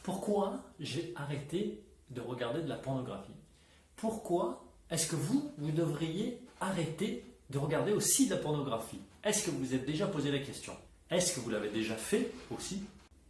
Pourquoi j'ai arrêté de regarder de la pornographie? Pourquoi est-ce que vous devriez arrêter de regarder aussi de la pornographie? Est-ce que vous vous êtes déjà posé la question? Est-ce que vous l'avez déjà fait aussi?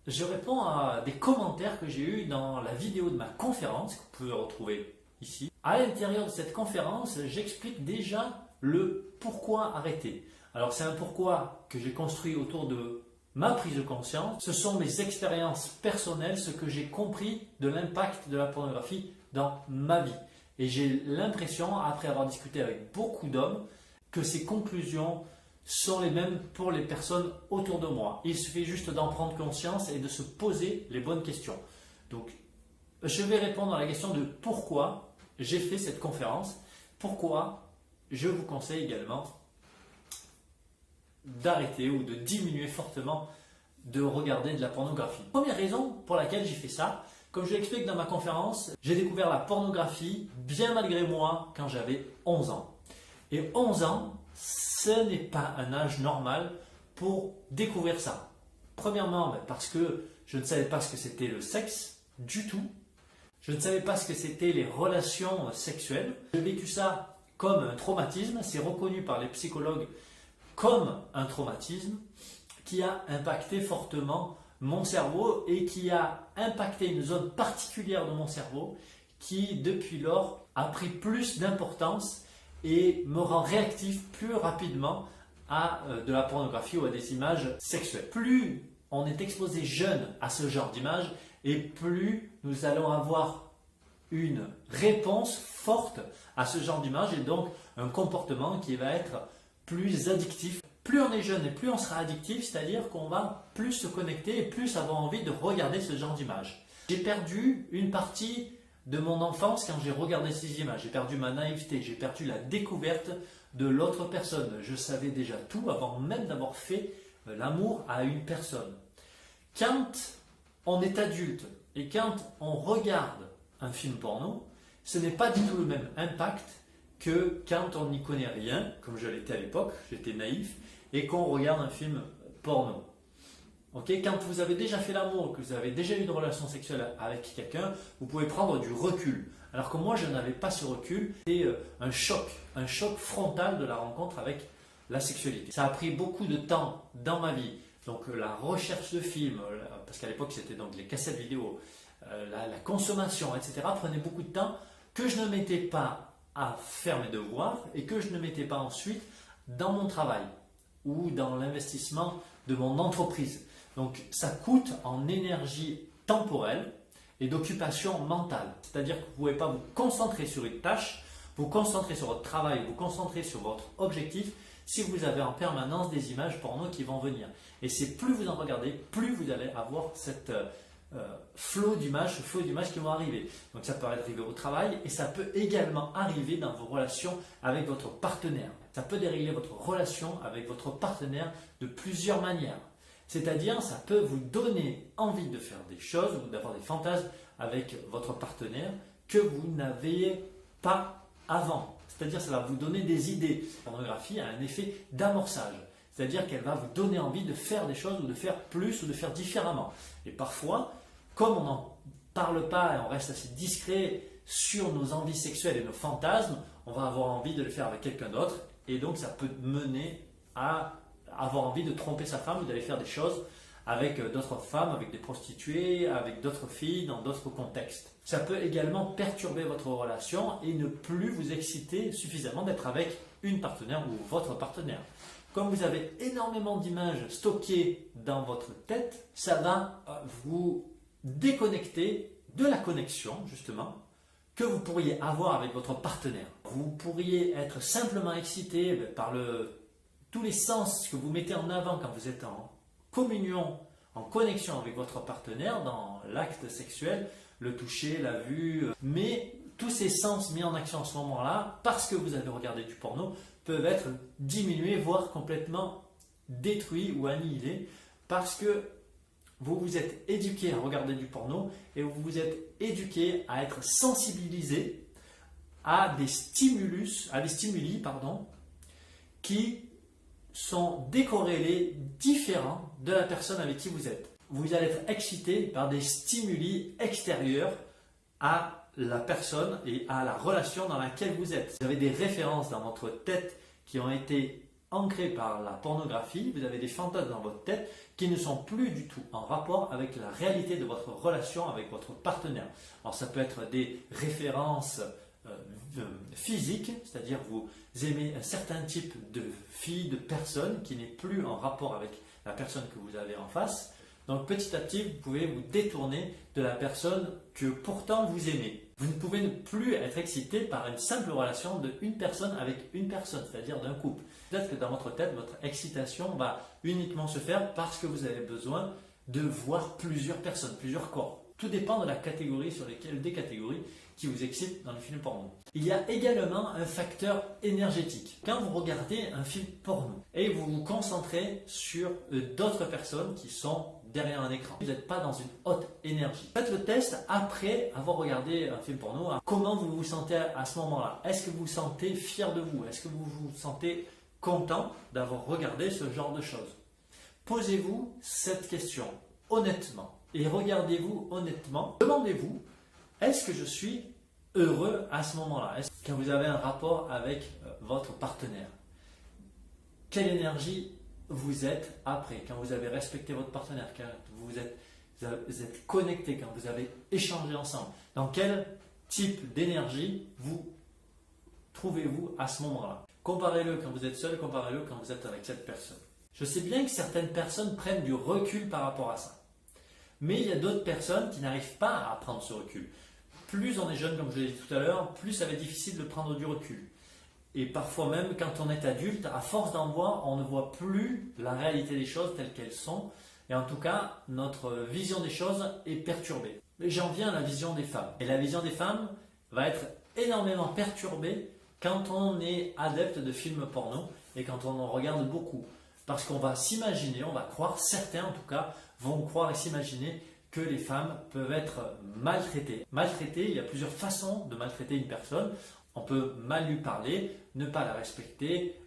Je réponds à des commentaires que j'ai eus dans la vidéo de ma conférence, que vous pouvez retrouver ici. À l'intérieur de cette conférence, j'explique déjà le pourquoi arrêter. Alors c'est un pourquoi que j'ai construit autour de ma prise de conscience. Ce sont mes expériences personnelles, ce que j'ai compris de l'impact de la pornographie dans ma vie. Et j'ai l'impression, après avoir discuté avec beaucoup d'hommes, que ces conclusions sont les mêmes pour les personnes autour de moi. Il suffit juste d'en prendre conscience et de se poser les bonnes questions. Donc, je vais répondre à la question de pourquoi j'ai fait cette conférence, pourquoi je vous conseille également d'arrêter ou de diminuer fortement de regarder de la pornographie. Première raison pour laquelle j'ai fait ça, comme je l'explique dans ma conférence, j'ai découvert la pornographie bien malgré moi quand j'avais 11 ans. Et 11 ans, ce n'est pas un âge normal pour découvrir ça. Premièrement, parce que je ne savais pas ce que c'était le sexe du tout. Je ne savais pas ce que c'était les relations sexuelles. J'ai vécu ça comme un traumatisme. C'est reconnu par les psychologues comme un traumatisme qui a impacté fortement mon cerveau et qui a impacté une zone particulière de mon cerveau qui, depuis lors, a pris plus d'importance et me rend réactif plus rapidement à de la pornographie ou à des images sexuelles. Plus on est exposé jeune à ce genre d'images et plus nous allons avoir une réponse forte à ce genre d'image et donc un comportement qui va être plus addictif. Plus on est jeune et plus on sera addictif, c'est-à-dire qu'on va plus se connecter et plus avoir envie de regarder ce genre d'images. J'ai perdu une partie de mon enfance quand j'ai regardé ces images. J'ai perdu ma naïveté, j'ai perdu la découverte de l'autre personne. Je savais déjà tout avant même d'avoir fait l'amour à une personne. Quand on est adulte et quand on regarde un film porno, ce n'est pas du tout le même impact que quand on n'y connaît rien, comme je l'étais à l'époque, j'étais naïf, et qu'on regarde un film porno. Okay, quand vous avez déjà fait l'amour, que vous avez déjà eu une relation sexuelle avec quelqu'un, vous pouvez prendre du recul. Alors que moi, je n'avais pas ce recul. C'était un choc frontal de la rencontre avec la sexualité. Ça a pris beaucoup de temps dans ma vie. Donc la recherche de films, parce qu'à l'époque c'était donc les cassettes vidéo, la consommation, etc. prenait beaucoup de temps que je ne mettais pas à faire mes devoirs et que je ne mettais pas ensuite dans mon travail ou dans l'investissement de mon entreprise. Donc ça coûte en énergie temporelle et d'occupation mentale. C'est-à-dire que vous ne pouvez pas vous concentrer sur une tâche, vous concentrer sur votre travail, vous concentrer sur votre objectif si vous avez en permanence des images porno qui vont venir. Et c'est plus vous en regardez, plus vous allez avoir cette flot d'images qui vont arriver. Donc ça peut arriver au travail et ça peut également arriver dans vos relations avec votre partenaire. Ça peut dérégler votre relation avec votre partenaire de plusieurs manières. C'est-à-dire, ça peut vous donner envie de faire des choses ou d'avoir des fantasmes avec votre partenaire que vous n'aviez pas avant. C'est-à-dire, ça va vous donner des idées. La pornographie a un effet d'amorçage. C'est-à-dire qu'elle va vous donner envie de faire des choses ou de faire plus ou de faire différemment. Et parfois, comme on n'en parle pas et on reste assez discret sur nos envies sexuelles et nos fantasmes, on va avoir envie de le faire avec quelqu'un d'autre. Et donc, ça peut mener à avoir envie de tromper sa femme ou d'aller faire des choses avec d'autres femmes, avec des prostituées, avec d'autres filles, dans d'autres contextes. Ça peut également perturber votre relation et ne plus vous exciter suffisamment d'être avec une partenaire ou votre partenaire. Comme vous avez énormément d'images stockées dans votre tête, ça va vous déconnecter de la connexion, justement, que vous pourriez avoir avec votre partenaire. Vous pourriez être simplement excité par tous les sens que vous mettez en avant quand vous êtes en communion, en connexion avec votre partenaire dans l'acte sexuel, le toucher, la vue. Mais tous ces sens mis en action à ce moment-là, parce que vous avez regardé du porno, peuvent être diminués, voire complètement détruits ou annihilés, parce que vous vous êtes éduqué à regarder du porno et vous vous êtes éduqué à être sensibilisé à des stimuli, qui sont décorrélés, différents de la personne avec qui vous êtes. vous allez être excité par des stimuli extérieurs à la personne et à la relation dans laquelle vous êtes. Vous avez des références dans votre tête qui ont été ancrées par la pornographie, vous avez des fantasmes dans votre tête qui ne sont plus du tout en rapport avec la réalité de votre relation avec votre partenaire. Alors ça peut être des références physiques, c'est-à-dire vous aimez un certain type de fille, de personne qui n'est plus en rapport avec la personne que vous avez en face. Donc petit à petit, vous pouvez vous détourner de la personne que pourtant vous aimez. Vous ne pouvez ne plus être excité par une simple relation d'une personne avec une personne, c'est-à-dire d'un couple. Peut-être que dans votre tête, votre excitation va uniquement se faire parce que vous avez besoin de voir plusieurs personnes, plusieurs corps. Tout dépend de la catégorie sur lesquelles, des catégories qui vous excitent dans les films porno. Il y a également un facteur énergétique. Quand vous regardez un film porno et vous vous concentrez sur d'autres personnes qui sont derrière un écran, vous n'êtes pas dans une haute énergie. Faites le test après avoir regardé un film porno. Comment vous vous sentez à ce moment-là? Est-ce que vous vous sentez fier de vous? Est-ce que vous vous sentez content d'avoir regardé ce genre de choses? Posez-vous cette question honnêtement et regardez-vous honnêtement. Demandez-vous, est-ce que je suis heureux à ce moment-là? Quand vous avez un rapport avec votre partenaire, quelle énergie vous êtes après, quand vous avez respecté votre partenaire, quand vous êtes connecté, quand vous avez échangé ensemble? Dans quel type d'énergie vous trouvez-vous à ce moment-là? Comparez-le quand vous êtes seul, comparez-le quand vous êtes avec cette personne. Je sais bien que certaines personnes prennent du recul par rapport à ça. Mais il y a d'autres personnes qui n'arrivent pas à prendre ce recul. Plus on est jeune, comme je l'ai dit tout à l'heure, plus ça va être difficile de prendre du recul. Et parfois même, quand on est adulte, à force d'en voir, on ne voit plus la réalité des choses telles qu'elles sont. Et en tout cas, notre vision des choses est perturbée. Mais j'en viens à la vision des femmes. Et la vision des femmes va être énormément perturbée quand on est adepte de films porno et quand on en regarde beaucoup. Parce qu'on va s'imaginer, on va croire, certains en tout cas, vont croire et s'imaginer que les femmes peuvent être maltraitées. Maltraitées, il y a plusieurs façons de maltraiter une personne. On peut mal lui parler, ne pas la respecter,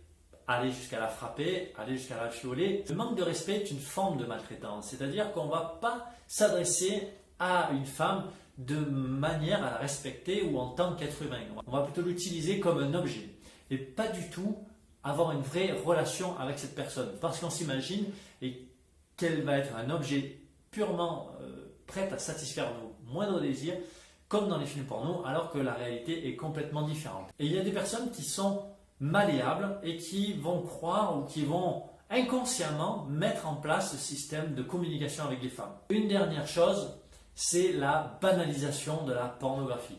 aller jusqu'à la frapper, aller jusqu'à la violer. Le manque de respect est une forme de maltraitance, c'est-à-dire qu'on ne va pas s'adresser à une femme de manière à la respecter ou en tant qu'être humain. On va plutôt l'utiliser comme un objet et pas du tout avoir une vraie relation avec cette personne parce qu'on s'imagine qu'elle va être un objet purement prête à satisfaire nos moindres désirs, comme dans les films porno, alors que la réalité est complètement différente. Et il y a des personnes qui sont malléables et qui vont croire ou qui vont inconsciemment mettre en place ce système de communication avec les femmes. Une dernière chose, c'est la banalisation de la pornographie.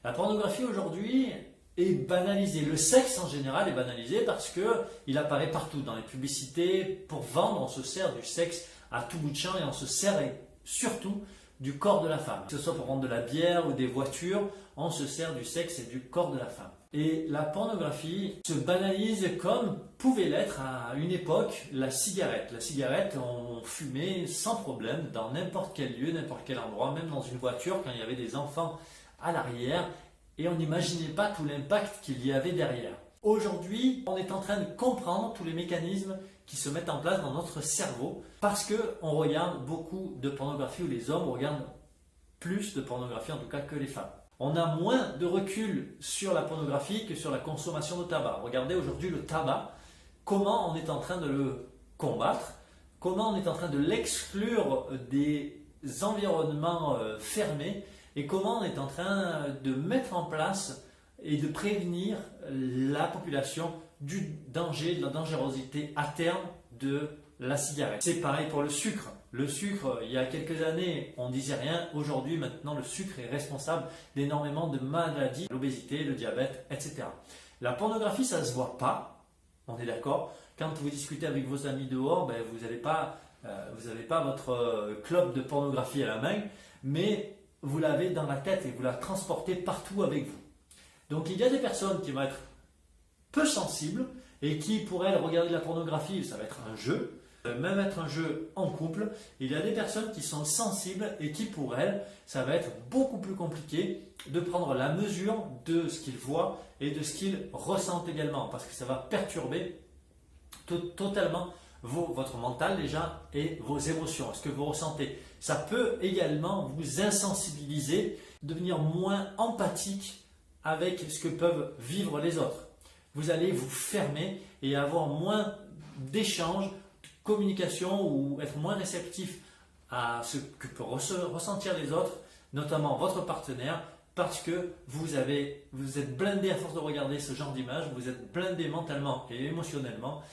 La pornographie aujourd'hui est banalisée. Le sexe en général est banalisé parce qu'il apparaît partout. Dans les publicités, pour vendre, on se sert du sexe à tout bout de champ et on se sert surtout du corps de la femme. Que ce soit pour vendre de la bière ou des voitures, on se sert du sexe et du corps de la femme. Et la pornographie se banalise comme pouvait l'être à une époque la cigarette. La cigarette, on fumait sans problème dans n'importe quel lieu, n'importe quel endroit, même dans une voiture quand il y avait des enfants à l'arrière et on n'imaginait pas tout l'impact qu'il y avait derrière. Aujourd'hui, on est en train de comprendre tous les mécanismes qui se mettent en place dans notre cerveau parce qu'on regarde beaucoup de pornographie ou les hommes regardent plus de pornographie en tout cas que les femmes. On a moins de recul sur la pornographie que sur la consommation de tabac. Regardez aujourd'hui le tabac, comment on est en train de le combattre, comment on est en train de l'exclure des environnements fermés et comment on est en train de mettre en place et de prévenir la population du danger, de la dangerosité à terme de la cigarette. C'est pareil pour le sucre. Le sucre, il y a quelques années, on ne disait rien. Aujourd'hui, maintenant, le sucre est responsable d'énormément de maladies, l'obésité, le diabète, etc. La pornographie, ça ne se voit pas, on est d'accord. Quand vous discutez avec vos amis dehors, vous n'avez pas votre clope de pornographie à la main, mais vous l'avez dans la tête et vous la transportez partout avec vous. Donc il y a des personnes qui vont être peu sensibles et qui, pour elles, regarder la pornographie, ça va être un jeu, même être un jeu en couple. Il y a des personnes qui sont sensibles et qui, pour elles, ça va être beaucoup plus compliqué de prendre la mesure de ce qu'ils voient et de ce qu'ils ressentent également, parce que ça va perturber totalement votre mental déjà et vos émotions, ce que vous ressentez. Ça peut également vous insensibiliser, devenir moins empathique avec ce que peuvent vivre les autres. Vous allez vous fermer et avoir moins d'échanges, de communication ou être moins réceptif à ce que peuvent ressentir les autres, notamment votre partenaire, parce que vous êtes blindé à force de regarder ce genre d'images, vous êtes blindé mentalement et émotionnellement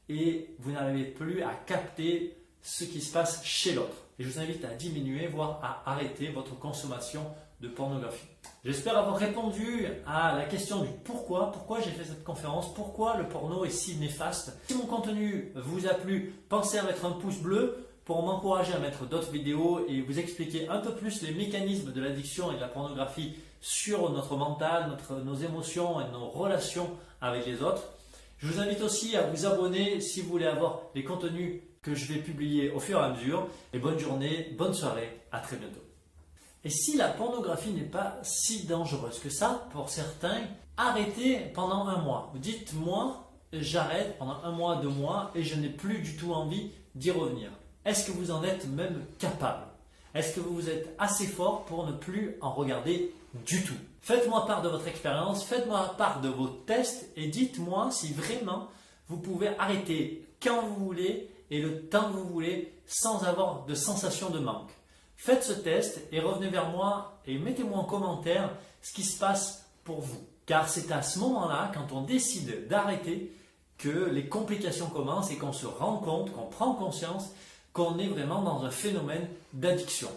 et vous n'arrivez plus à capter ce qui se passe chez l'autre. Et je vous invite à diminuer, voire à arrêter votre consommation de pornographie. J'espère avoir répondu à la question du pourquoi j'ai fait cette conférence, pourquoi le porno est si néfaste. Si mon contenu vous a plu, pensez à mettre un pouce bleu pour m'encourager à mettre d'autres vidéos et vous expliquer un peu plus les mécanismes de l'addiction et de la pornographie sur notre mental, nos émotions et nos relations avec les autres. Je vous invite aussi à vous abonner si vous voulez avoir les contenus que je vais publier au fur et à mesure. Et bonne journée, bonne soirée, à très bientôt. Et si la pornographie n'est pas si dangereuse que ça, pour certains, arrêtez pendant un mois. Dites-moi, j'arrête pendant un mois, 2 mois et je n'ai plus du tout envie d'y revenir. Est-ce que vous en êtes même capable? Est-ce que vous êtes assez fort pour ne plus en regarder du tout? Faites-moi part de votre expérience, faites-moi part de vos tests et dites-moi si vraiment vous pouvez arrêter quand vous voulez et le temps que vous voulez sans avoir de sensation de manque. Faites ce test et revenez vers moi et mettez-moi en commentaire ce qui se passe pour vous. Car c'est à ce moment-là, quand on décide d'arrêter, que les complications commencent et qu'on se rend compte, qu'on prend conscience qu'on est vraiment dans un phénomène d'addiction.